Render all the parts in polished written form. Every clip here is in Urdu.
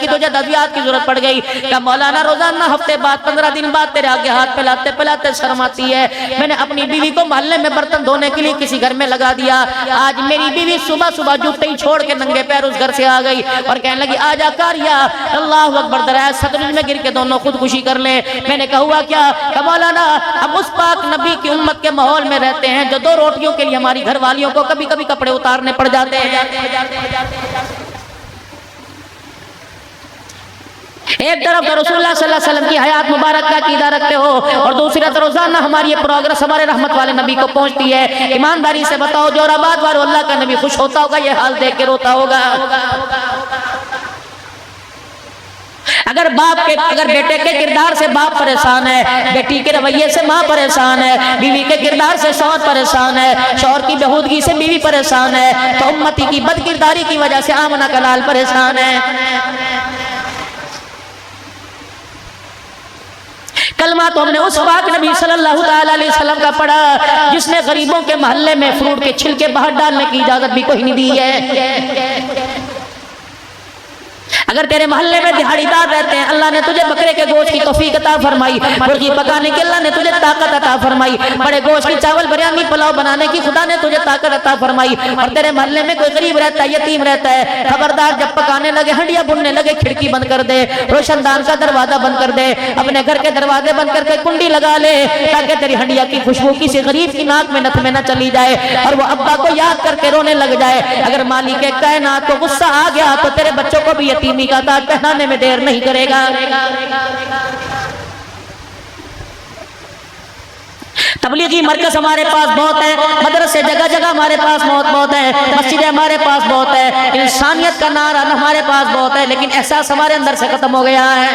کہ تجھے ادویات کی ضرورت پڑ گئی کہ مولانا روزانہ ہفتے بعد 15 دن بعد تیرے آگے ہاتھ پھیلاتے پھیلاتے شرم آتی ہے. میں نے اپنی بیوی کو محلے میں برتن دھونے کے لیے کسی گھر میں لگا دیا. آج میری بیوی صبح صبح جوتے ہی چھوڑ کے ننگے پیر اس گھر سے آ گئی اور کہنے لگی آجا کاریا اللہ اکبر درائے سترج میں گر کے دونوں خودکشی کر لیں. میں نے کہا ہوا کیا کہ مولانا ہم اس پاک نبی کی امت کے ماحول میں رہتے ہیں جو 2 روٹیوں کے لیے ہماری گھر والیوں کو کبھی کبھی کپڑے اتارنے پڑ جاتے ہیں. ایک طرف رسول اللہ صلی اللہ علیہ وسلم کی حیات مبارک کا عقیدہ رکھتے ہو اور دوسری طرف روزانہ ہماری یہ پروگرس ہمارے رحمت والے نبی کو پہنچتی ہے. ایمانداری سے بتاؤ جو آباد والے اللہ کا نبی خوش ہوتا ہوگا یہ حال دیکھ کے روتا ہوگا. اگر بیٹے کے کردار سے باپ پریشان ہے, بیٹی کے رویے سے ماں پریشان ہے, بیوی کے کردار سے شوہر پریشان ہے, شوہر کی بہودگی سے بیوی پریشان ہے, تو امتی کی بد کرداری کی وجہ سے آمنہ کا لال پریشان ہے. کلمہ تو ہم نے اس پاک نبی صلی اللہ علیہ وسلم کا پڑھا جس نے غریبوں کے محلے میں فروٹ کے چھلکے باہر ڈالنے کی اجازت بھی کوئی نہیں دی ہے. اگر تیرے محلے میں دہاڑی دار رہتے ہیں, اللہ نے تجھے بکرے کے گوشت کی توفیق عطا فرمائی, مرغی پکانے کی اللہ نے تجھے طاقت عطا فرمائی, بڑے گوشت کی چاول بریانی پلاؤ بنانے کی خدا نے تجھے طاقت عطا فرمائی, اور تیرے محلے میں کوئی غریب رہتا ہے, یتیم رہتا ہے, خبردار جب پکانے لگے ہنڈیاں بننے لگے کھڑکی بند کر دے, روشن دان کا دروازہ بند کر دے, اپنے گھر کے دروازے بند کر کے کنڈی لگا لے تاکہ تیری ہنڈیا کی خوشبو کسی غریب کی ناک میں نتھ میں نہ چلی جائے اور وہ ابا کو یاد کر کے رونے لگ جائے. اگر مالک کائنات کو غصہ آ گیا تو تیرے بچوں کو بھی یتیمی کا تاج پہنانے میں دیر نہیں کرے گا. تبلیغی مرکز ہمارے پاس بہت ہے, مدرسے جگہ جگہ ہمارے پاس بہت ہے, مسجدیں ہمارے پاس بہت ہے, انسانیت کا نعرہ ہمارے پاس بہت ہے, لیکن احساس ہمارے اندر سے ختم ہو گیا ہے.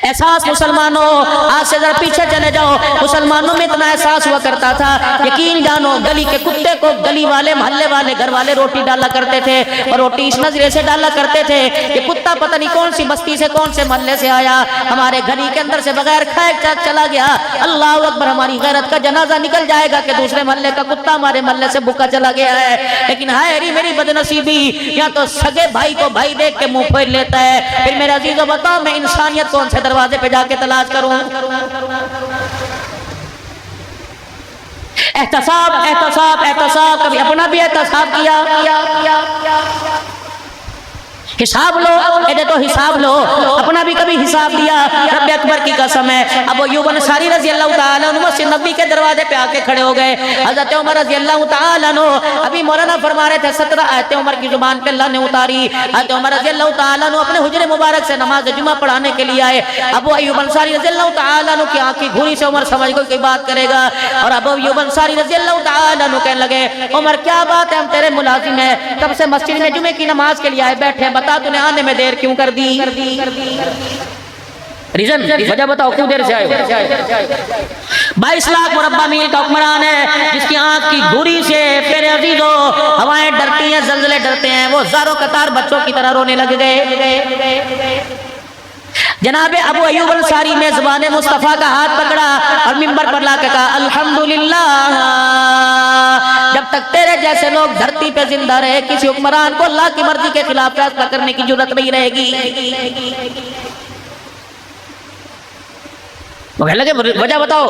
احساس مسلمانوں, آج سے ذرا پیچھے چلے جاؤ, مسلمانوں میں اتنا احساس ہوا کرتا تھا, یقین جانو گلی کے کتے کو گلی والے محلے والے گھر والے روٹی ڈالا کرتے تھے, اور روٹی اس نظرے سے ڈالا کرتے تھے کہ کتا پتہ نہیں کون سی بستی سے کون سے محلے سے آیا, ہمارے گھری کے اندر سے بغیر کھائے چلا گیا, اللہ اکبر ہماری غیرت کا جنازہ نکل جائے گا کہ دوسرے محلے کا کتا ہمارے محلے سے بھوکا چلا گیا ہے. لیکن ہائے میری بدنصیبی, یا تو سگے بھائی کو بھائی دیکھ کے منہ پھیر لیتا ہے. پھر میرے عزیزو بتاؤ میں انسانیت کون سے دروازے پہ جا کے تلاش کروں؟ احتساب, کبھی اپنا بھی احتساب کیا. حساب لو, ادھے تو حساب لو, اپنا بھی کبھی حساب دیا. رب اکبر کی قسم ہے, ابو ایوب انصاری رضی اللہ تعالیٰ عنہ مسجد نبی کے دروازے پہ آ کے کھڑے ہو گئے. حضرت عمر رضی اللہ تعالیٰ عنہ ابھی مولانا فرما رہے تھے 17 آیتیں عمر کی زبان پہ اللہ نے اتاری. حضرت عمر رضی اللہ تعالیٰ عنہ اپنے حجرے مبارک سے نماز جمعہ پڑھانے کے لیے آئے. ابو ایوب انصاری رضی اللہ تعالیٰ عنہ کی آنکھ کی گھوری سے عمر سمجھ کوئی بات کرے گا, اور ابو ایوب انصاری رضی اللہ تعالیٰ عنہ کہنے لگے عمر کیا بات ہے, ہم تیرے ملازم ہیں, کب سے مسجد میں جمعے کی نماز کے لیے آئے بیٹھے, بتا تو نے آنے میں دیر کیوں کر دی؟ ریزن, وجہ بتاؤ کیوں دیر سے آئے ہو؟ 22 لاکھ مربع میل کا حکمران ہے جس کی آنکھ کی گھوری سے پیرے عزیزو ہوائیں ڈرتی ہیں, زلزلے ڈرتے ہیں, وہ زاروں قطار بچوں کی طرح رونے لگ گئے. جناب ابو ایوب انصاری نے زبان مصطفیٰ کا ہاتھ پکڑا اور منبر پر لا کے کہا الحمدللہ, جب تک تیرے جیسے لوگ دھرتی پہ زندہ رہے کسی حکمران کو اللہ کی مرضی کے خلاف فیصلہ کرنے کی جرات نہیں رہے گی. وہ کہنے لگے وجہ بتاؤ.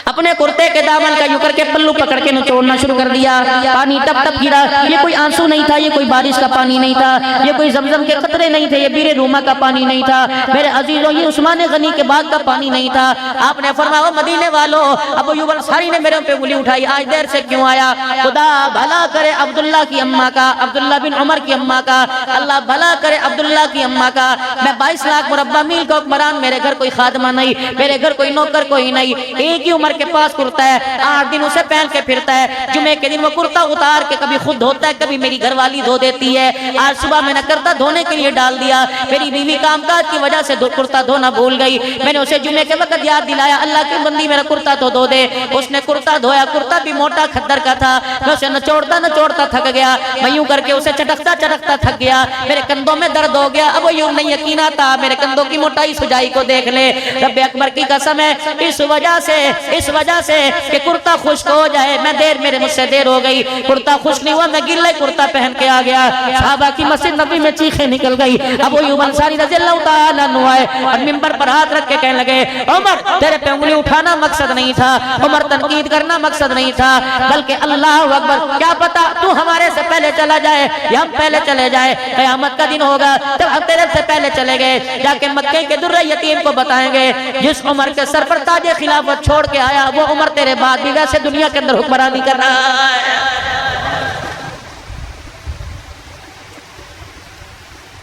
اپنے کرتے کے دامن کا یوں کر کے پلو پکڑ کے نچوڑنا شروع کر دیا. پانی ٹپ ٹپ گرا. یہ کوئی آنسو نہیں تھا, یہ کوئی بارش کا پانی نہیں تھا, یہ کوئی زمزم کے قطرے نہیں تھے, یہ بیر روما کا پانی نہیں تھا, میرے عزیزوں یہ عثمان غنی کے باغ کا پانی نہیں تھا. آپ نے فرمایا مدینے والوں, ابو ایوب انصاری نے میرے پہ انگلی اٹھائی, آج دیر سے کیوں آیا؟ خدا بھلا کرے عبداللہ کی اماں کا, عبداللہ بن عمر کی اماں کا, اللہ بھلا کرے عبداللہ کی اماں کا. میں 22 لاکھ مربع میل کا حکمران, میرے گھر کوئی خادمہ نہیں, میرے گھر کوئی نوکر کوئی نہیں, ایک ہی عمر کے پاس کرتا ہے, 8 دن اسے پہن کے پھرتا ہے. جمعے کے دن وہ کرتا اتار کے کبھی خود دھوتا ہے, کبھی میری گھر والی دھو دیتی ہے. آج صبح میں نے کرتا دھونے کے لیے ڈال دیا, میری بیوی کام کاج کی وجہ سے کرتا دھونا بھول گئی. میں نے اسے جمعے کے وقت یاد دلایا, اللہ کی بندی میرا کرتا تو دھو دے. اس نے کرتا دھویا, کرتا بھی موٹا کھدر کا تھا, میں اسے نچوڑتا تھک گیا, میں یوں کر کے اسے چٹکتا تھک گیا, میرے کندھوں میں درد ہو گیا. اب یوں نہیں یقین آتا, میرے کندھوں کی موٹائی سجائی کو دیکھ لے. رب اکبر کی قسم ہے اس وجہ سے کہ کرتا خشک ہو جائے، میں میرے مجھ سے دیر ہو گئی، کرتا خشک نہیں ہوا، میں گلے کرتا پہن کے آ گیا۔ صحابہ کی مسجد نبی میں چیخیں نکل گئی۔ ابو ایوب انصاری رضی اللہ تعالیٰ عنہ آئے اور منبر پر ہاتھ رکھ کے کہنے لگے عمر تیرے پہ انگلی اٹھانا مقصد نہیں تھا، عمر تنقید کرنا مقصد نہیں تھا، بلکہ اللہ اکبر کیا پتا تو ہمارے سے پہلے چلا جائے یا ہم پہلے چلے جائے، قیامت کا دن ہوگا جب ہم تیرے سے پہلے چلے گئے جا کے مکے کے در یتیم کو بتائیں گے جس عمر کے سر پر تاج خلافت چھوڑ کے آیا وہ عمر تیرے بعد بھی ویسے دنیا کے اندر حکمرانی کر رہا ہے۔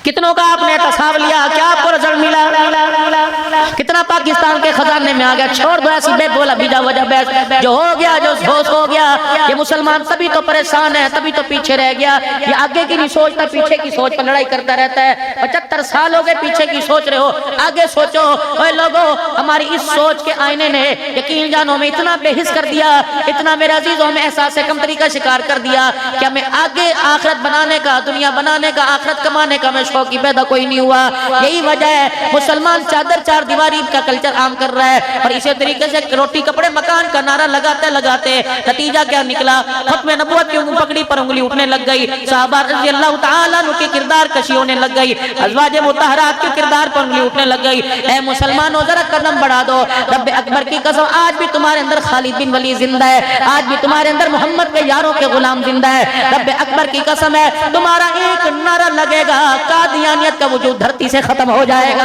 کتنوں کا آپ نے تصاویر لیا، کیا آپ کو رزق ملا؟ کتنا پاکستان کے خزانے میں آ گیا؟ چھوڑ دو ایسی بے بولا بیجا وجہ بحث، جو ہو گیا جو ہو گیا۔ یہ مسلمان تبھی تو پریشان ہے، تبھی تو پیچھے رہ گیا، یہ آگے کی نہیں سوچتا، پیچھے کی سوچ پر لڑائی کرتا رہتا ہے۔ 75 سال ہو گئے پیچھے کی سوچ رہے ہو، آگے سوچو۔ اے لوگو ہماری اس سوچ کے آئینے نے یقین جانوں میں اتنا بے حس کر دیا، اتنا میرے عزیزوں میں احساس کمتری کا شکار کر دیا کہ ہمیں آگے آخرت بنانے کا، دنیا بنانے کا، آخرت کمانے کا میں شوق کی پیدا کوئی نہیں ہوا۔ یہی وجہ ہے مسلمان چادر چار دیواری کا کلچر عام کر رہا ہے اور اسی طریقے سے روٹی کپڑے مکان کا نعرہ لگاتے نتیجہ کیا نکلا؟ ختم نبوت کی پگڑی پر انگلی اٹھنے لگ گئی، صحابہ رضی اللہ تعالیٰ عنہ کی کردار کشی ہونے لگ گئی، ازواج مطہرات کے کردار پر انگلی اٹھنے لگ گئی۔ اے مسلمانوں ذرا قدم بڑھا دو، رب اکبر کی قسم آج بھی تمہارے اندر خالد بن ولید زندہ ہے، آج بھی تمہارے اندر محمد کے یاروں کے غلام زندہ ہے۔ رب اکبر کی قسم ہے تمہارا ایک نعرہ لگے گا قادیانیت کا وجود دھرتی سے ختم ہو جائے گا۔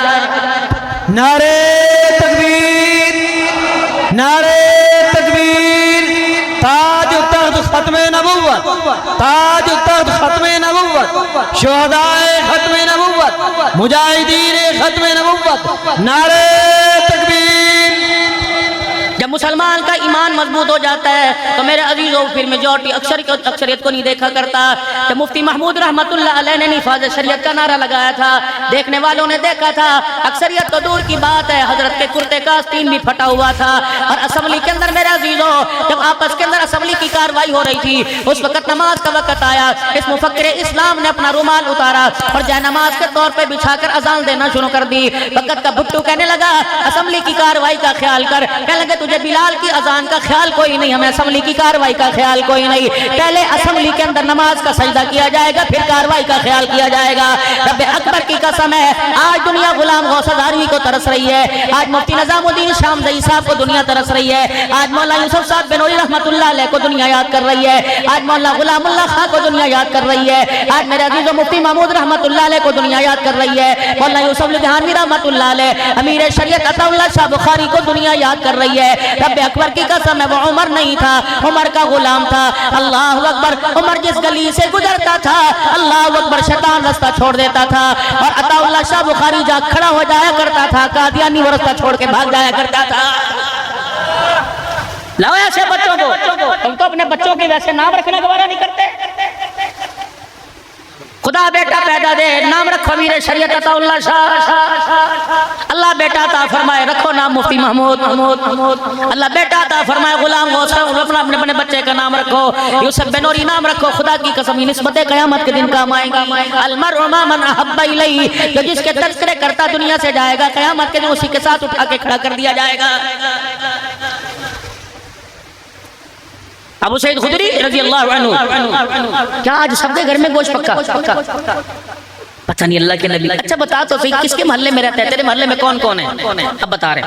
نعرے تکبیر، نعرے تکبیر، تاج و تخت ختم نبوت، تاج و تخت ختم نبوت، شہدائے ختم نبوت، مجاہدین ختم نبوت، نعرے تکبیر۔ جب مسلمان کا ایمان مضبوط ہو جاتا ہے تو میرے عزیزوں پھر میجورٹی اکثریت کو نہیں دیکھا کرتا۔ جب مفتی محمود رحمت اللہ علیہ نے نفاذ شریعت کا نعرہ لگایا تھا، دیکھنے والوں نے دیکھا تھا اکثریت تو دور کی بات ہے، حضرت کے کرتے کا آستین بھی پھٹا ہوا تھا۔ اور اسمبلی کے اندر میرے عزیزوں جب آپس کے اندر اسمبلی کی کاروائی ہو رہی تھی اس وقت نماز کا وقت آیا، اس مفکر اسلام نے اپنا رومال اتارا اور جائے نماز کے طور پہ بچھا کر اذان دینا شروع کر دی۔ وقت کا بھٹو کہنے لگا اسمبلی کی کاروائی کا خیال کر، کہنے لگے تجھے بلال کی اذان کا خیال کوئی نہیں، ہمیں اسمبلی کی کاروائی کا خیال کوئی نہیں، پہلے اسمبلی کے اندر نماز کا سجدہ کیا جائے گا پھر کاروائی کا خیال کیا جائے گا۔ رب اکبر کی قسم ہے آج دنیا غلام غوث ادھاروی کو ترس رہی ہے، آج مفتی نظام الدین شام زئی صاحب کو دنیا ترس رہی ہے، آج مولا یوسف صاحب بنوری رحمت اللہ علیہ کو دنیا یاد کر رہی ہے، آج مولا غلام اللہ خان کو دنیا یاد کر رہی ہے، آج میرے عزیزوں مفتی محمود رحمت اللہ علیہ کو دنیا یاد کر رہی ہے، مولا یوسف لدھیانوی رحمت اللہ علیہ، امیر شریعت عطا اللہ شاہ بخاری کو دنیا یاد کر رہی ہے۔ رب اکبر کی قسم ہے وہ عمر نہیں تھا، عمر کا غلام تھا۔ اللہ اکبر، عمر جس گلی سے گزرتا تھا اللہ اکبر شیطان رستہ چھوڑ دیتا تھا اور عطا اللہ شاہ بخاری جا کھڑا ہو جایا کرتا تھا، قادیانی وہ رستہ چھوڑ کے بھاگ جایا کرتا تھا۔ لاؤ ایسے بچوں کو، تم تو اپنے بچوں کے ویسے نام رکھنا گوارا نہیں کرتے۔ خدا بیٹا پیدا دے، نام رکھو امیر شریعت عطا اللہ شاہ، اللہ بیٹا عطا فرمائے رکھو نام مفتی محمود، اللہ بیٹا عطا فرمائے غلام غوث اپنے بچے کا نام رکھو، یوسف بنوری نام رکھو، خدا کی قسم نسبت قیامت کے دن کام آئیں گی۔ المرء مع من احب الیہ، جو جس کے تذکرے کرتا دنیا سے جائے گا قیامت کے دن اسی کے ساتھ اٹھا کے کھڑا کر دیا جائے گا۔ ابو سعید خدری رضی اللہ عنہ، کیا آج سب کے گھر میں گوشت پکا؟ پتہ نہیں اللہ کے نبی۔ اچھا بتا تو صحیح کس کے محلے میں رہتا ہے، تیرے محلے میں کون کون ہے؟ اب بتا رہے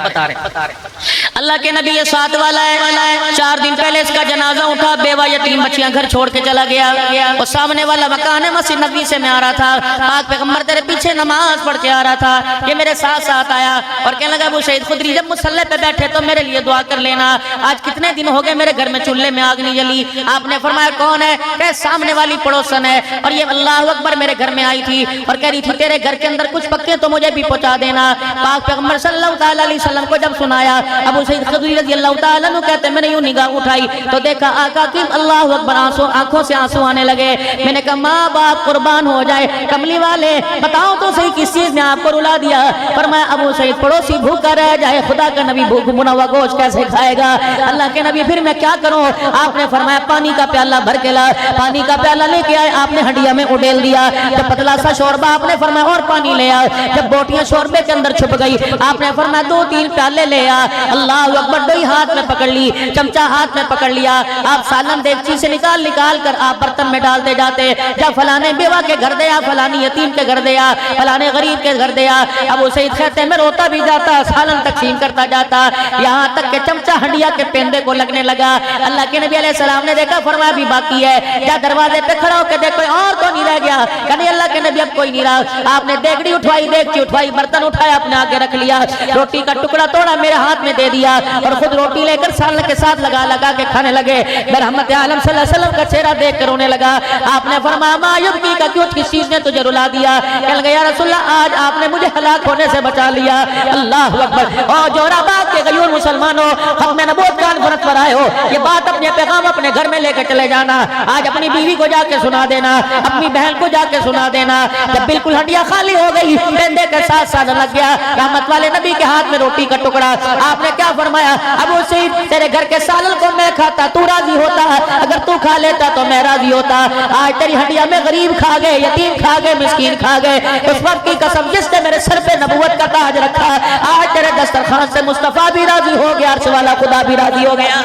اللہ کے نبی یہ ساتھ والا ہے، 4 دن پہلے اس کا جنازہ اٹھا، بیوہ یتیم بچیاں گھر چھوڑ کے چلا گیا، وہ سامنے والا مکان ہے مسجد نبی سے میں آ رہا تھا، پاک پیغمبر تیرے پیچھے نماز پڑھ کے آ رہا تھا، یہ میرے ساتھ آیا اور کہنے لگا ابو سعید خدری جب مصلی پہ بیٹھے تو میرے لیے دعا کر لینا، آج کتنے دن ہو گئے میرے گھر میں چولہے میں آگ نہیں جلی۔ آپ نے فرمایا کون ہے؟ کہ سامنے والی پڑوسن ہے، اور یہ اللہ اکبر میرے گھر میں آئی تھی اور کہہ رہی تھی تیرے گھر کے اندر کچھ پکے تو مجھے بھی پہنچا دینا۔ پاک پیغمبر صلی اللہ علیہ وسلم کو جب سنایا ابو سعید خدری رضی اللہ تعالیٰ عنہ کہتے ہیں میں نے یوں نگاہ اٹھائی تو دیکھا آقا کی اللہ اکبر آنکھوں سے آنسو آنے لگے. میں نے کہا ماں باپ قربان ہو جائے, کملی والے بتاؤ تو صحیح کس چیز نے آپ کو رلا دیا؟ فرمایا ابو سعید پڑوسی بھوکا رہ جائے خدا کا نبی بھوک بنا ہوا گوشت کیسے کھائے گا؟ اللہ کے نبی پھر میں کیا کروں؟ آپ نے فرمایا پانی کا پیالہ بھر کے لا. پانی کا پیالہ لے کے آئے, آپ نے ہنڈیا میں اڈیل دیا. جب پتلا سا شوربہ آپ نے فرمایا اور پانی لے آ. جب بوٹیاں شوربے کے اندر چھپ گئی آپ نے فرمایا 2-3 پیالے لے آ. اللہ اکبر, ڈوئی ہاتھ میں پکڑ لی, چمچہ ہاتھ میں پکڑ لیا. آپ سالن دیگچی سے نکال کر آپ برتن میں ڈالتے جاتے, جب فلانے بیوہ کے گھر دیا, فلانی یتیم کے گھر دیا, فلانے غریب کے گھر دیا. ابو سعید کہتے ہیں میں روتا بھی جاتا, سالن تقسیم کرتا جاتا, یہاں تک کہ چمچہ ہنڈیا کے پیندے کو لگنے لگا. اللہ کے نبی علیہ السلام نے دیکھا, فرمایا بھی باقی ہے. جا دروازے پہ کھڑا ہو کے دیکھ کوئی اور تو نہیں رہ گیا. کہنے اللہ کے نبی اب کوئی نہیں رہا. آپ نے دیگڑی اٹھوائی, دیگچی اٹھوائی, برتن اٹھایا, اپنے آگے رکھ لیا, روٹی کا ٹکڑا توڑا میرے ہاتھ میں دے دیا اور خود روٹی لے کر سالن کے ساتھ لگا کے کھانے لگے. میں رحمت عالم صلی اللہ علیہ وسلم کا چہرہ دیکھ کر رونے لگا. آپ نے فرمایا ما یبکی کا کیوں, کس چیز نے تجھے رلا دیا؟ کہنے لگا یا رسول اللہ آج آپ نے مجھے ہلاک ہونے سے بچا لیا. اللہ اکبر. اور جوہر آباد کے غیور مسلمانوں, ختم نبوت کانفرنس پر آئے ہو, یہ بات اپنے پیغام اپنے گھر میں لے کے چلے جانا. آج اپنی بیوی کو جا کے سنا دینا, اپنی بہن کو جا کے سنا دینا. جب بالکل ہنڈیا خالی ہو گئی, پیندے کے ساتھ سالن لگ گیا, رحمت والے نبی کے ہاتھ میں روٹی کا ٹکڑا. آپ نے کیا فرمایا؟ ابو سعید تیرے گھر کے سالن کو میں کھاتا تو راضی ہوتا, اگر تو کھا لیتا تو میں راضی ہوتا. آج تیری ہنڈیا میں غریب کھا گئے, یتیم کھا گئے, مسکین کھا گئے. اس وقت کی قسم جس نے میرے سر پہ نبوت کا تاج رکھا, آج تیرے دسترخوان سے مصطفیٰ بھی راضی ہو گیا, عرش والا خدا بھی راضی ہو گیا.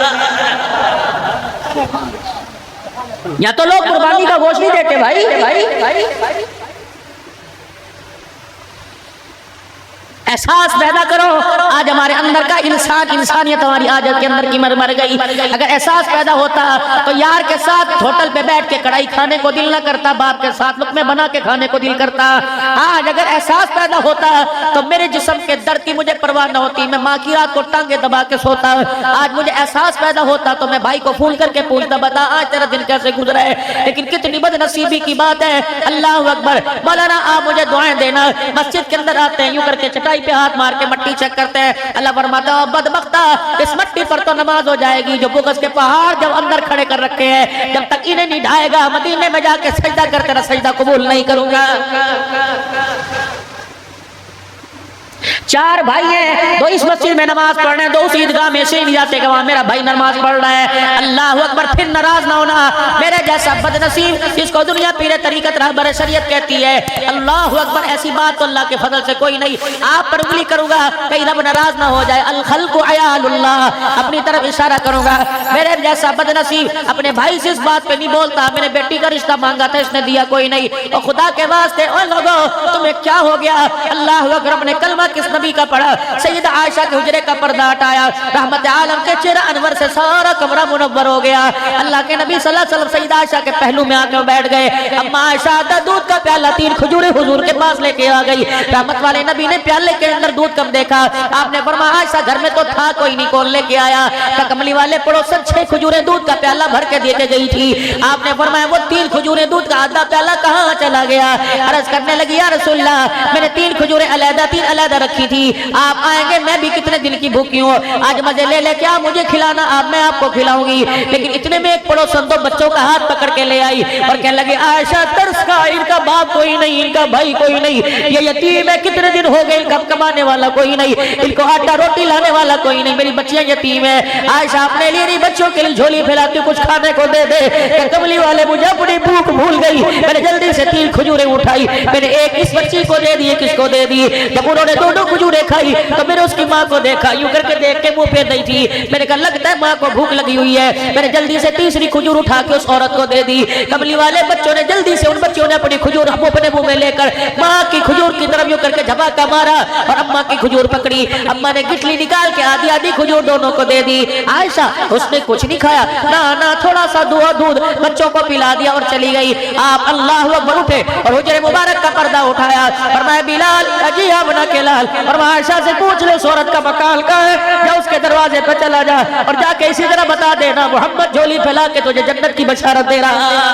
یا تو لوگ قربانی کا گوشت نہیں دیتے بھائی. احساس پیدا کرو. آج ہمارے اندر کا انسانیت ہماری عادت کے اندر کی مر گئی. اگر احساس پیدا ہوتا تو یار کے ساتھ ہوٹل پہ بیٹھ کے کڑھائی کھانے کو دل نہ کرتا, باپ کے ساتھ لقمے بنا کے کھانے کو دل کرتا. آج اگر احساس پیدا ہوتا تو میرے جسم کے درد کی مجھے پرواہ نہ ہوتی, میں ماں کی رات کو ٹانگیں دبا کے سوتا. آج مجھے احساس پیدا ہوتا تو میں بھائی کو فون کر کے پوچھتا, بتا آج تیرا دن کیسے گزرا ہے. لیکن کتنی بد نصیبی کی بات ہے. اللہ اکبر. مولانا آپ مجھے دعائیں دینا. مسجد کے اندر آتے ہیں, یوں کر کے چٹائی پہ ہاتھ مار کے مٹی چیک کرتے ہیں. اللہ فرماتا ہے بدبختہ, اس مٹی پر تو نماز ہو جائے گی. جو بغض کے پہاڑ جب اندر کھڑے کر رکھے ہیں, جب تک انہیں نہیں ڈھائے گا مدینے میں جا کے سجدہ کرتے رہا, سجدہ قبول نہیں کروں گا. 4 بھائی ہیں, 2 اس مسجد میں نماز پڑھ رہے ہیں, 2 اس عیدگاہ میں سے نہیں جاتے کہ وہاں میرا بھائی نماز پڑھ رہا ہے. اللہ اکبر. پھر ناراض نہ ہونا. میرے جیسا بد نصیب جس کو دنیا پیر طریقت رہبر شریعت کہتی ہے, اللہ اکبر, ایسی بات تو اللہ کے فضل سے کوئی نہیں. آپ پر انگلی کروں گا کہیں رب ناراض نہ ہو جائے. الخلق عیال اللہ, اپنی طرف اشارہ کروں گا. میرے جیسا بد نصیب اپنے بھائی سے اس بات پہ نہیں بولتا, میں نے بیٹی کا رشتہ مانگا تھا, اس نے دیا کوئی نہیں. اور خدا کے واسطے اوے لوگو تمہیں کیا ہو گیا؟ اللہ اکبر. اپنے کلمہ کس نبی کا پڑھا؟ سیدہ عائشہ کے حجرے کا پردہ ہٹایا, رحمت عالم کے چہرہ انور سے سارا کمرہ منور ہو گیا. اللہ کے نبی صلی اللہ علیہ وسلم سیدہ عائشہ کے پہلو میں آ کے بیٹھ گئے. اما عائشہ دودھ کا پیالہ 3 کھجوریں حضور کے پاس لے کے آ گئی. رحمت والے نبی نے پیالے کے اندر دودھ کم دیکھا. آپ نے فرمایا عائشہ گھر میں تو تھا کوئی نہیں, کون لے کے آیا؟ کملی والے پڑوسن 6 کھجوریں دودھ کا پیالہ بھر کے دے کے گئی تھی. آپ نے فرمایا وہ 3 کھجوریں دودھ کا آدھا پیالہ کہاں چلا گیا؟ عرض کرنے لگی یا رسول اللہ میں نے 3 کھجوریں علیحدہ 3 علیحدہ رکھی تھی, آپ آئیں گے, میں بھی کتنے دن کی بھوکی ہوں, آج مزے لے کیا مجھے کھلانا, آپ میں آپ کو کھلاؤں گی. لیکن اتنے میں ایک پڑوسن 2 بچوں کا ہاتھ پکڑ کے لے آئی اور کہنے لگی عائشہ ترس کا, ان کا باپ کوئی نہیں, ان کا بھائی کوئی نہیں, یہ یتیم ہے, کتنے دن ہو گئے, ان کا کمانے والا کوئی نہیں, ان کو آٹا روٹی لانے والا کوئی نہیں, میری بچیاں یتیم ہیں. عائشہ اپنے لیے نہیں بچوں کے لیے جھولی پھیلاتی, کچھ کھانے کو دے دے. کہ کملی والے مجھے اپنی بھوک بھول گئی, میں نے جلدی سے 3 کھجوریں اٹھائی, میں نے ایک اس بچی کو دے دی, کس کو دے دی. جب انہوں نے 2 کھجوریں کھائی تو میں نے اس کی ماں کو دیکھا, یوں کر کے دیکھ کے منہ پہ دی تھی. میں نے کہا لگتا ہے ماں کو بھوک لگی ہوئی ہے. میں نے جلدی سے 3ری کھجور اٹھا کے اس عورت کو دے دی. کملی والے بچوں نے جلدی سے, ان بچوں نے اپنی کھجور اپنے منہ میں لے کر ماں کی کھجور کی طرف یوں کر کے جھپاکا مارا اور اماں کی کھجور پکڑی. اماں نے گٹلی نکال کے آدھی کھجور دونوں کو دے دی. عائشہ اس نے کچھ نہیں کھایا, نہ تھوڑا سا دودھ بچوں کو پلا دیا اور چلی گئی. آپ اللہ اکبر اٹھے اور حجرے مبارک کا پردہ اٹھایا. فرمایا بلال اجی بنا کے لال, اور عائشہ سے پوچھ لے اس عورت کا مکان کا ہے, جا اس کے دروازے پہ چلا جا اور جا کے اسی طرح بتا دینا محمد جھولی پھیلا کے تجھے جنت کی بشارت دے رہا.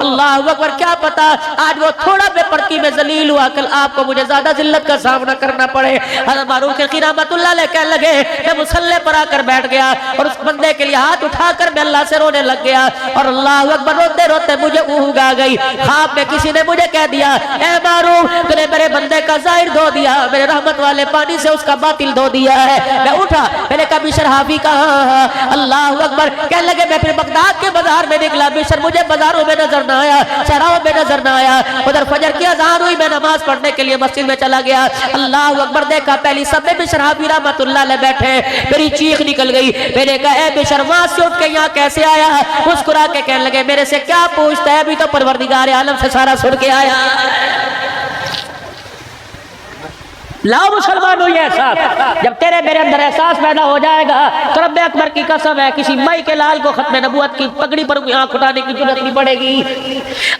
اللہ اکبر. کیا پتا آج وہ تھوڑا بے پرکی میں ذلیل ہوا, کل آپ کو مجھے زیادہ ذلت کا سامنا کرنا پڑے. حضرت معروف کی رحمت اللہ علیہ کہنے لگے میں مصلی پر آ کر بیٹھ گیا اور اس بندے کے لیے ہاتھ اٹھا کر میں اللہ سے رونے لگ گیا, اور اللہ اکبر روتے روتے مجھے اونگ آ گئی. خواب میں کسی نے مجھے کہہ دیا اے معروف تو نے میرے بندے کا ظاہر دھو دیا, میرے رحمت والے پانی سے اس کا باطل دھو دیا ہے. میں اٹھا, میں نے کہا بشر حافی کہاں؟ اللہ اکبر. کہنے لگے میں پھر بغداد کے بازار میں نکلا, بشر مجھے بازاروں میں نظر نہ آیا, شہروں میں نظر نہ آیا. ادھر فجر کی اذان ہوئی, میں نماز پڑھنے کے لیے مسجد میں چلا گیا. اللہ اکبر. دیکھا پہلی سب میں بشر حافی رحمت اللہ علیہ بیٹھے, میری چیخ نکل گئی. میں نے کہا اے بشر وہاں سے اٹھ کے یہاں کیسے آیا؟ مسکرا کے کہنے لگے میرے سے کیا پوچھتا ہے, ابھی تو پروردگار عالم سے سارا سن کے آیا. لاؤ مسلمانوں یہ احساس, جب تیرے میرے اندر احساس پیدا ہو جائے گا تو رب اکبر کی قسم ہے کسی مائی کے لال کو ختم نبوت کی پگڑی پر آنکھ اٹھانے کی ضرورت نہیں پڑے گی.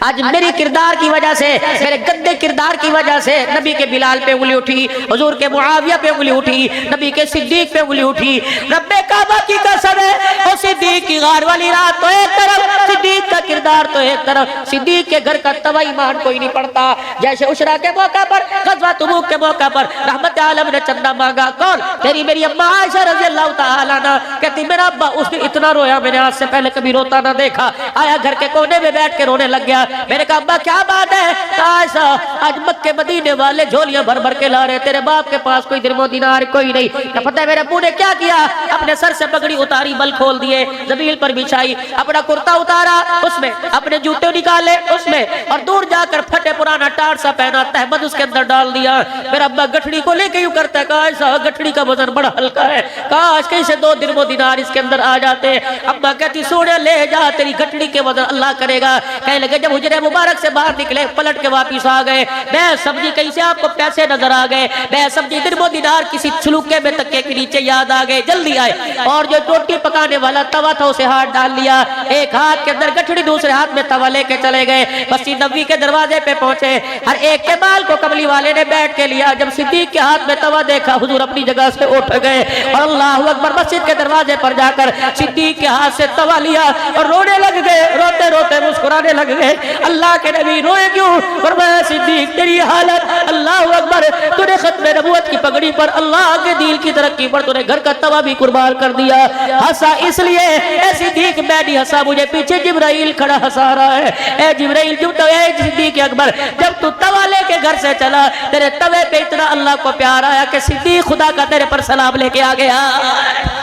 آج میری کردار کی وجہ سے, میرے گندے کردار کی وجہ سے نبی کے بلال پہ انگلی اٹھی, حضور کے معاویہ پہ انگلی اٹھی, نبی کے صدیق پہ انگلی اٹھی. رب کعبہ کی قسم ہے اور صدیق کی غار والی رات تو ایک طرف, صدیق کا کردار تو ایک طرف. صدیق کے گھر کا توا ایمان کوئی نہیں پڑتا. جیسے عشرہ کے موقع پر, غزوہ تبوک کے موقع پر رحمت عالم نے چندہ مانگا, کون؟ تیری میری اماں عائشہ رضی اللہ تعالیٰ عنہ کہتی میرا ابا اس نے اتنا رویا میں نے آج سے پہلے کبھی روتا نہ دیکھا. آیا گھر کے کونے میں بیٹھ کے رونے لگ گیا. میں نے کہا ابا کیا بات ہے؟ عائشہ آج مکے مدینے والے جھولیاں بھر بھر کے لا رہے, تیرے باپ کے پاس کوئی درم و دینار کوئی نہیں. نہ پتہ ہے میرے ابو نے کیا کیا, اپنے سر سے پگڑی اتاری, بل کھول دیے, زمین پر بچھائی, اپنا کرتا اتارا اس میں, اپنے جوتے نکالے اس میں, اور دور جا کر پھٹے پرانا ٹاٹ سا پہنا, تہمد اس کے اندر ڈال دیا. میرا ابا گٹھڑی کو لے کے یوں کرتا ہے, کاش گٹھڑی کا وزن بڑا ہلکا ہے, کاش کہیں سے 2 درم و دینار اس کے اندر آ جاتے. ابا کہتی سونے لے جا, تیری گٹھڑی کے وزن اللہ کرے گا. کہنے لگے جب حجرے مبارک سے باہر نکلے, پلٹ کے واپس آ گئے. میں سمجھی کہیں سے آپ کو پیسے نظر آ گئے, میں سمجھی درم و دینار کسی چھلوکے میں تکے کے نیچے یاد آ گئے, جلدی آئے اور جو روٹی پکانے والا توا تھا اسے ہاتھ ڈال لیا, ایک ہاتھ کے اندر گٹھڑی دوسرے ہاتھ میں توا لے کے چلے گئے. مسجد نبوی کے دروازے پہ پہنچے, ہر ایک کے بال کو کملی والے نے بیٹھ کے لیا. جب صدیق کے ہاتھ میں توا دیکھا حضور اپنی جگہ سے اٹھ گئے اور اللہ اکبر مسجد کے دروازے پر جا کر صدیق کے ہاتھ سے توا لیا اور رونے لگ گئے, روتے روتے مسکرانے لگ گئے. اللہ کے نبی روئے کیوں؟ فرمایا صدیق تیری حالت, اللہ اکبر, تو نے ختم نبوت کی پگڑی پر, اللہ کے دین کی ترقی پر تو نے گھر کا توا بھی قربان کر دیا. ہنسا اس لیے اے صدیق میں نہیں ہنسا, مجھے پیچھے جبرائیل کھڑا ہنسا رہا ہے. اے جبرائیل جو تو اے صدیق اکبر, جب تو توا لے کے گھر سے چلا, تیرے توے پہ اتنا اللہ کو پیار آیا کہ صدیق خدا کا تیرے پر سلام لے کے آ گیا.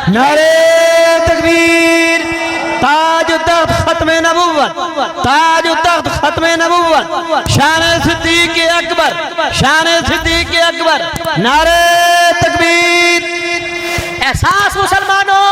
نعرے تکبیر, تاج و تخت ختم نبوت, تاج و تخت ختم نبوت, شان صدیق اکبر, شان صدیق اکبر. نعرے تکبیر. احساس مسلمانوں,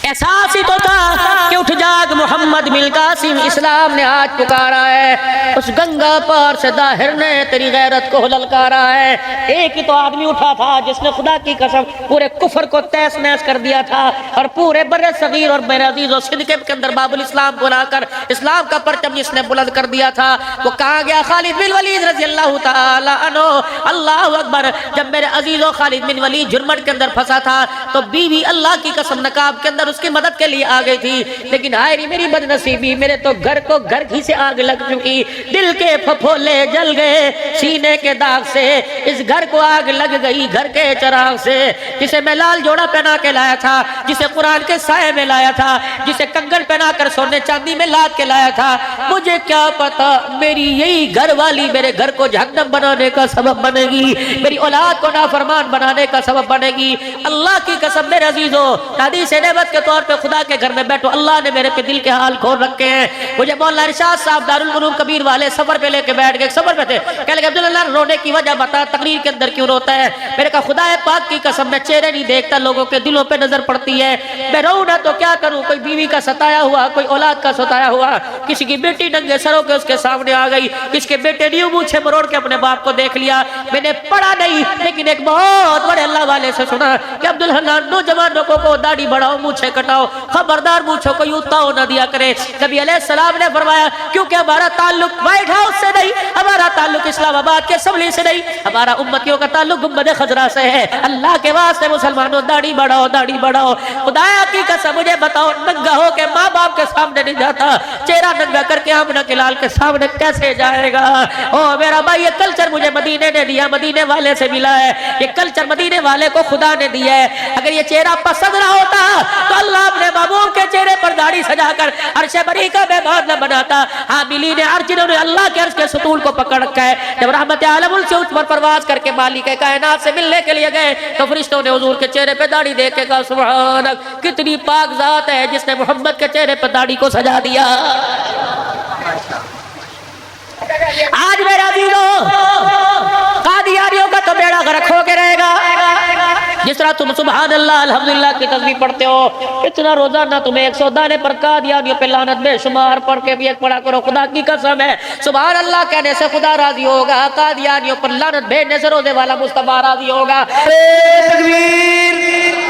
احساس ہی تو تھا کہ اٹھ جاگ محمد بن قاسم, اسلام نے آج پکارا ہے. اس گنگا پار سے داہر نے تیری غیرت کو للکارا ہے. ایک ہی تو آدمی اٹھا تھا جس نے خدا کی قسم پورے کفر کو تیس نیس کر دیا تھا اور پورے بر صغیر اور بر عزیز و سندھ کے اندر باب الاسلام کو لا کر اسلام کا پرچم جس نے بلند کر دیا تھا. وہ کہاں گیا؟ خالد بن ولید رضی اللہ تعالی عنہ. اللہ اکبر. جب میرے عزیز و خالد بن ولید جرمٹ کے اندر پھنسا تھا تو بیوی اللہ کی قسم نقاب کے اندر اس کی مدد کے لیے آ گئی تھی, لیکن ہائے میری بد نصیبی, میرے تو گھر کو گھر ہی سے آگ لگ چکی. دل کے پھپھولے جل گئے سینے کے داغ سے, اس گھر کو آگ لگ گئی گھر کے چراغ سے. جسے میں لال جوڑا پہنا کے لایا تھا, جسے قرآن کے سائے میں لایا تھا, جسے کنگن پہنا کر سونے چاندی میں لاد کے لایا تھا, مجھے کیا پتا میری یہی گھر والی میرے گھر کو جہنم بنانے کا سبب بنے گی, میری اولاد کو نافرمان بنانے کا سبب بنے گی. اللہ کی قسم میرے عزیزو, حدیث نعمت کے طور پہ خدا کے گھر میں بیٹھو, اللہ نے میرے پہ دل کے حال کھول رکھے ہیں. مجھے مولانا ارشاد صاحب دارالعلوم کبیر والے سفر پہ لے کے بیٹھ گئے, سفر پہ تھے, کہنے لگے عبداللہ رونے کی وجہ بتا, تقریر کے اندر کیوں روتا ہے؟ میرے کہا خدا پاک کی قسم میں چہرے نہیں دیکھتا, لوگوں کے دلوں پہ نظر پڑتی ہے. میں رو نہ تو کیا کروں, کوئی بیوی کا ستایا ہوا, کوئی اولاد کا ستایا ہوا, کسی کی بیٹی ننگے سروں کے اس کے سامنے آ گئی, کس کے بیٹے نیو مونچھے مروڑ کے اپنے باپ کو دیکھ لیا. میں نے پڑھا نہیں لیکن ایک بہت بڑے اللہ والے سے سنا کہ عبدالحنان نوجوانوں کو داڑھی بڑھاؤ, مونچھے کٹاؤ, خبردار مونچھوں کو یوں تاؤ نہ دیا کرے. نبی علیہ السلام نے فرمایا کیونکہ ہمارا تعلق وائٹ ہاؤس سے نہیں, ہمارا تعلق اسلام آباد کے اسمبلی سے نہیں, ہمارا امتیوں کا تعلق گنبد خضرا سے ہے. اللہ کے واسطے مسلمانوں داڑھی بڑھاؤ, داڑھی بڑھاؤ. خدایا کی قسم مجھے بتاؤ ننگا ہو کے ماں باپ کے سامنے نہیں جاتا، چہرہ ننگا کر کے آمنہ کے لال کے سامنے کیسے جائے گا؟ او میرا بھائی، یہ کلچر مجھے مدینے نے دیا، مدینے والے سے ملا ہے، یہ کلچر مدینے والے کو خدا نے دیا ہے۔ اگر یہ چہرہ پسند نہ ہوتا تو اللہ اپنے محبوب کے چہرے پر داڑھی سجا کر عرش بری کا مہمان نہ بناتا۔ حاملین عرش جنہوں نے اللہ کے عرش کے ستون کو پکڑ رکھا ہے، جب رحمت عالم سے اٹھ پر پرواز کر کے مالک کائنات سے ملنے کے لیے گئے تو فرشتوں نے حضور کے چہرے پہ داڑھی دیکھ کے کہا سبحانک، کتنی پاک ذات ہے جس نے محمد کے چہرے پہ داڑھی کو سجا دیا۔ آج میرے عزیزوں، قادیانیوں کا تو بیڑا غرق ہو کے رہے گا۔ جس طرح تم سبحان اللہ الحمدللہ کی تسبیح پڑھتے ہو، اتنا روزانہ تمہیں 100 دانے پر قادیانیوں پہ لعنت بے شمار پڑھ کے بھی ایک پڑھا کرو۔ خدا کی قسم ہے، سبحان اللہ کہنے سے خدا راضی ہوگا، قادیانیوں پر لعنت بھیجنے سے روزے والا مصطفیٰ راضی ہوگا۔ تکبیر،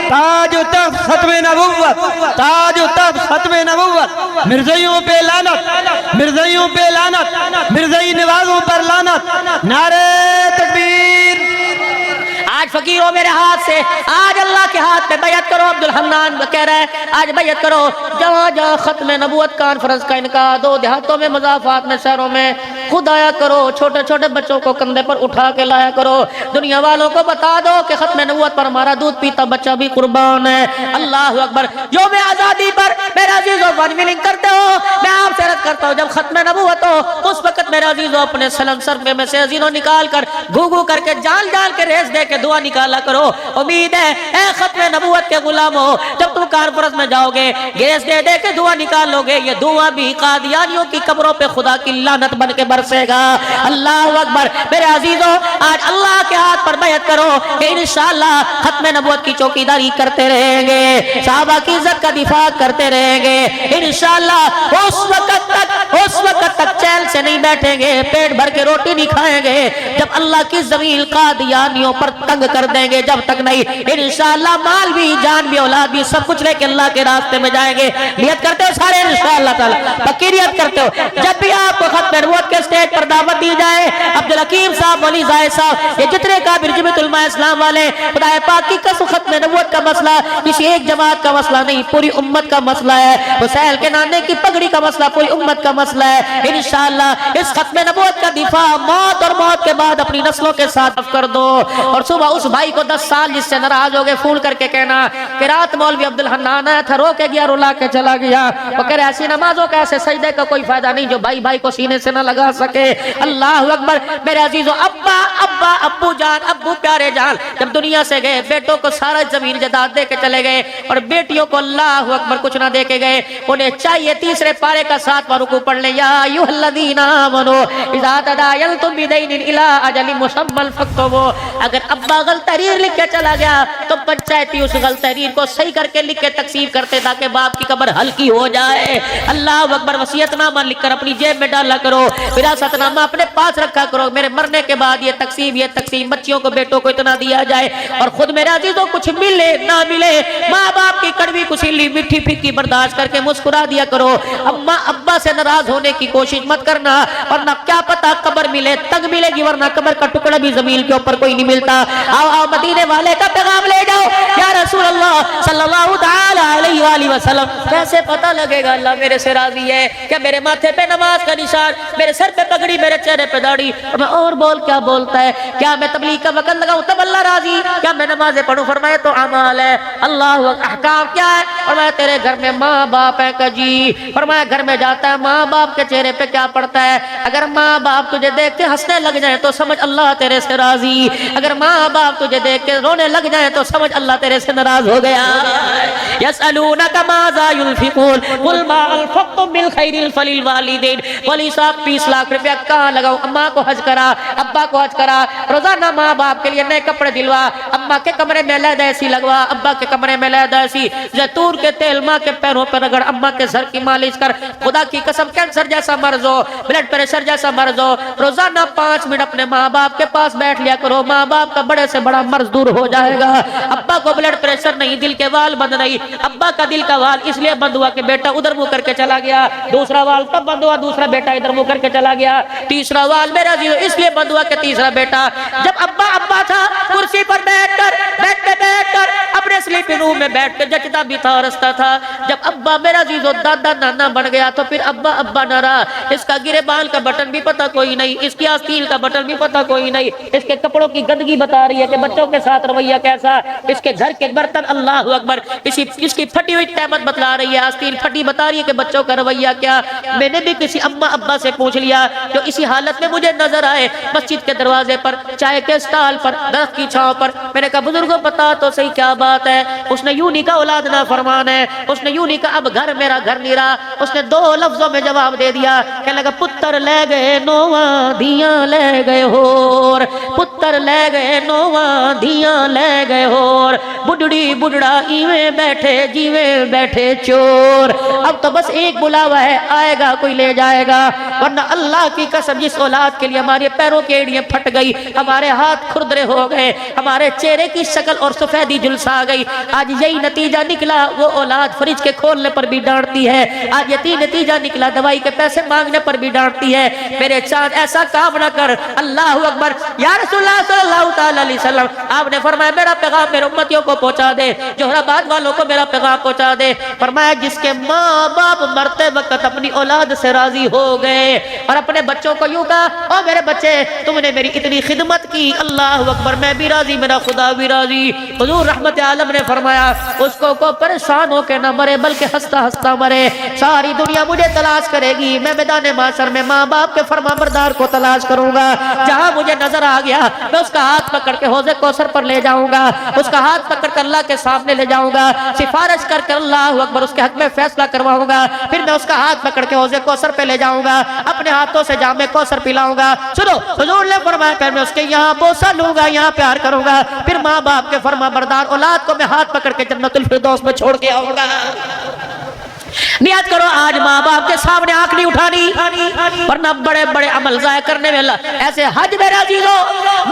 تاج و تخت ختم نبوت، تاج و تخت ختم نبوت، مرزائیوں پہ لعنت، مرزائیوں پہ لعنت، مرزائی نوازوں پر لعنت، نعرہ تکبیر۔ آج فقیروں میرے ہاتھ سے، آج اللہ کے ہاتھ پہ بیعت کرو۔ عبدالحنان کہہ رہا ہے آج بیعت کرو، جہاں جہاں ختم نبوت کانفرنس کا انعقاد ہو، دیہاتوں میں، مضافات میں، شہروں میں، خود آیا کرو، چھوٹے چھوٹے بچوں کو کندھے پر اٹھا کے لایا کرو، دنیا والوں کو بتا دو کہ ختم نبوت پر ہمارا دودھ پیتا بچہ بھی قربان ہے۔ اللہ اکبر۔ یوم آزادی پر میرے عزیزوں فن ملنگ کرتے ہو، میں آپ سے عرض کرتا ہوں جب ختم نبوت ہو اس وقت میرے عزیزوں اپنے سلم سرفے میں سے عزیزوں نکال کر گھو کر کے جال جال کے ریس دے کے دعا نکالا کرو۔ امید ہے اے ختم نبوت کے غلاموں، جب تم کانفرنس میں جاؤ گے گیس دے دے کے دعا نکالو گے، یہ دعا بھی قادیانیوں کی قبروں پہ خدا کی لعنت بن کے برسے گا۔ اللہ اکبر۔ میرے عزیزوں آج اللہ کے ہاتھ پر بیعت کرو کہ انشاءاللہ ختم نبوت کی چوکیداری کرتے رہیں گے، صحابہ کی عزت کا دفاع کرتے رہیں گے انشاءاللہ۔ اس وقت تک چین سے نہیں بیٹھیں گے، پیٹ بھر کے روٹی نہیں کھائیں گے جب اللہ کی زمین قادیانیوں پر تنگ کر دیں گے، جب تک نہیں انشاءاللہ مال بھی، جان بھی، اولاد بھی، سب کچھ لے کے اللہ کے راستے میں جائیں گے۔ نیت کرتے ہو سارے انشاءاللہ تعالی، پکی نیت کرتے ہو؟ جب بھی آپ کو ختم نبوت کے سٹیج پر دعوت دی جائے، عبدالحکیم صاحب، ولی زاہد صاحب، یہ جتنے کابر جمعیت علماء اسلام والے، خدا پاک کی قسم ختم نبوت کا مسئلہ کسی ایک جماعت کا مسئلہ نہیں، پوری امت کا مسئلہ ہے۔ حسین کے نانے کی پگڑی کا مسئلہ پوری امت کا مسئلہ ہے۔ انشاءاللہ اس ختم نبوت کا دفاع موت اور موت کے بعد اپنی نسلوں کے ساتھ کر دو۔ اور صبح اس بھائی کو 10 سال جس سے ناراض ہو گئے فون کر کے کہنا کہ رات مولوی عبدالحنان آیا تھا، رو کے گیا، رلا کے چلا گیا۔ وہ کہہ رہے ایسی نمازوں کا، ایسے سجدے کا کوئی فائدہ نہیں جو بھائی بھائی کو سینے سے نہ لگا سکے۔ اللہ اکبر۔ میرے عزیزوں ابا ابو جان، ابو پیارے جان جب دنیا سے گئے، بیٹوں کو سارا زمین جائیداد دے کے چلے گئے اور بیٹیوں کو اللہ اکبر کچھ نہ دے کے گئے۔ انہیں چاہیے تیسرے پارے کا 7واں رکوع پڑھ لیں، یا ایھا الذین آمنوا اذا تداینتم بدین الی اجل مسمى فاکتبوا۔ اگر ابا غلط تحریر لکھ کے چلا گیا تو پنچایتی اس غلط تحریر کو صحیح کر کے لکھ کے تقسیم کرتے تاکہ باپ کی قبر ہلکی ہو جائے۔ اللہ اکبر۔ وصیت نامہ لکھ کر اپنی جیب میں ڈالا کرو، وراثت نامہ اپنے پاس رکھا کرو، میرے مرنے کے بعد یہ تقسیم بچیوں کو، بیٹوں کو اتنا دیا جائے۔ اور خود میرے عزیزوں کچھ ملے نہ ملے، ماں باپ کی کڑوی کسیلی میٹھی پھیکی برداشت کر کے مسکرا دیا کرو۔ اما ابا سے ناراض ہونے کی کوشش مت کرنا، ورنہ کیا پتا قبر ملے، تنگ ملے گی، ورنہ قبر کا ٹکڑا بھی زمین کے اوپر کوئی نہیں ملتا۔ آؤ مدینے والے کا پیغام لے جاؤ، یا رسول اللہ صلی اللہ تعالی علیہ وآلہ وسلم کیسے پتہ لگے گا اللہ میرے سے راضی ہے؟ کیا میرے ماتھے پہ نماز کا نشان، میرے سر پہ پگڑی، میرے چہرے پہ داڑھی، اور میں اور بول کیا بولتا ہے؟ کیا میں تبلیغ کا وقت لگاؤں تب اللہ راضی؟ کیا میں نمازیں پڑھوں؟ فرمائے تو اعمال ہے۔ اللہ احکام کیا ہے؟ فرمایا تیرے گھر میں ماں باپ ہے کا جی، فرمایا گھر میں جاتا ہے ماں باپ کے چہرے پہ کیا پڑتا ہے؟ اگر ماں باپ تجھے دیکھ کے ہنسنے لگ جائیں تو سمجھ اللہ تیرے سے راضی، اگر ماں باپ تجھے دیکھ کے رونے لگ جائیں تو سمجھ اللہ تیرے سے ناراض ہو گیا۔ یسألونک ماذا ينفقون قل ما انفقتم بالخیر فللوالدین۔ ولی صاحب 20 لاکھ روپیہ کہاں لگاؤں؟ اماں کو حج کرا، ابا کو حج کرا، روزانہ ماں باپ کے لیے نئے کپڑے دلوا، اماں کے کمرے میں علیحدہ ایسی لگوا، ابا کے کمرے میں علیحدہ ایسی، زیتون کے تیل ماں کے پیروں پر رگڑ، اماں کے سر کی مالش کر۔ خدا کی قسم کینسر جیسا مرض ہو، بلڈ پریشر جیسا مرض ہو، روزانہ 5 منٹ اپنے ماں باپ کے پاس بیٹھ لیا کرو، ماں باپ کا بڑے سے بڑا مرض دور ہو جائے گا۔ ابا کو بلڈ پریشر نہیں، دل کے وال بند رہی. ابا کا دل کا وال اس لیے بند ہوا کہ بیٹا ادھر منہ کر کے چلا گیا. دوسرا وال کب بند ہوا؟ دوسرا بیٹا ادھر منہ کر کے چلا گیا. تیسرا وال میرا عزیزو اس لیے بند ہوا کہ تیسرا بیٹا جب ابا تھا کرسی پر بیٹھ کر اپنے سلیپنگ روم میں بیٹھ کر جچتا بھی تھا اور ہنستا تھا. جب ابا میرا عزیزو دادا نانا بن گیا تو پھر ابا نہ رہا. اس کا گرے بال کا بٹن بھی پتہ کوئی نہیں, اس کی آستین کا بٹن بھی پتہ کوئی نہیں, اس کے کپڑوں کی گندگی بتا رہی ہے کہ بچوں کے ساتھ رویہ کیسا, اس کے گھر کے برتن اللہ اکبر, اس کی پھٹی ہوئی تہمت بتلا رہی ہے, آستین پھٹی بتا رہی ہے کہ بچوں کا رویہ کیا. میں نے بھی کسی اما ابا سے پوچھ لیا جو اسی حالت میں مجھے نظر آئے مسجد کے دروازے پر, چائے کے اسٹال پر, درخت کی چھاؤں پر. میں نے کہا بزرگوں بتا تو صحیح کیا بات ہے. اس نے یوں نہیں کہا اولاد نا فرمان ہے, اس نے یوں نہیں کہا اب گھر میرا گھر نہیں رہا. اس نے 2 لفظوں میں جواب دے دیا, کہنے لگا پتر لے گئے نواں دیاں لے گئے ہور, پتر لے گئے نواں دیاں لے گئے ہور, بڈڑی بڈڑا ایویں بیٹھے جیویں بیٹھے چور. اب تو بس ایک بلاوا ہے, آئے گا کوئی لے جائے گا, ورنہ اللہ کی قسم جس اولاد کے لیے ہمارے پیروں کی ایڑیاں پھٹ گئی, ہمارے ہاتھ کھردرے ہو گئے, ہمارے چہرے کی شکل اور سفیدی جلسہ آ گئی, آج یہی نتیجہ نکلا. وہ اولاد فریج کے کھولنے پر بھی ڈانٹتی ہے, آج یہی نتیجہ نکلا دوائی کے پیسے مانگنے پر بھی ڈانٹتی ہے. میرے چاند ایسا کام نہ کر. اللہ اکبر. یا رسول اللہ صلی اللہ تعالی علیہ وسلم آپ نے فرمایا میرا پیغام میرے امتیوں کو پہنچا دے, جوہرآباد والوں کو میرا پیغام پہنچا دے. فرمایا جس کے ماں باپ مرتے وقت اپنی اولاد سے راضی ہو گئے اور اپنے بچوں کو یوں کہا او میرے بچے تم نے میری اتنی خدمت کی, اللہ اکبر, میں بھی راضی میرا خدا بھی راضی. حضور رحمت عالم نے فرمایا اس کو پریشان ہو کے نہ مرے بلکہ ہنستا ہنستا مرے. ساری دنیا مجھے تلاش کرے گی, میں میدان محشر میں ماں باپ کے فرما بردار کو تلاش کروں گا. جہاں مجھے نظر آ گیا میں اس کا ہاتھ پکڑ کے حوض کوثر پر لے جاؤں گا, اس کا ہاتھ پکڑ کر اللہ کے سامنے لے جاؤں گا, سفارش کر کر اللہ اکبر اس کے حق میں فیصلہ کرواؤں گا. پھر میں اس کا ہاتھ پکڑ کے حوض کوثر پہ لے جاؤں گا, اپنے ہاتھوں سے جام کوثر پلاؤں گا. سنو حضور نے فرمایا پھر میں اس کے یہاں بوسہ لوں گا, یہاں پیار کروں گا, پھر ماں باپ کے فرما بردار اولاد کو میں ہاتھ پکڑ کے جنت الفردوس میں چھوڑ کے آؤں گا. نیت کرو آج ماں باپ کے سامنے آنکھ نہیں اٹھانی, ورنہ بڑے بڑے عمل ضائع کرنے میں اللہ ایسے حج میرے عزیزو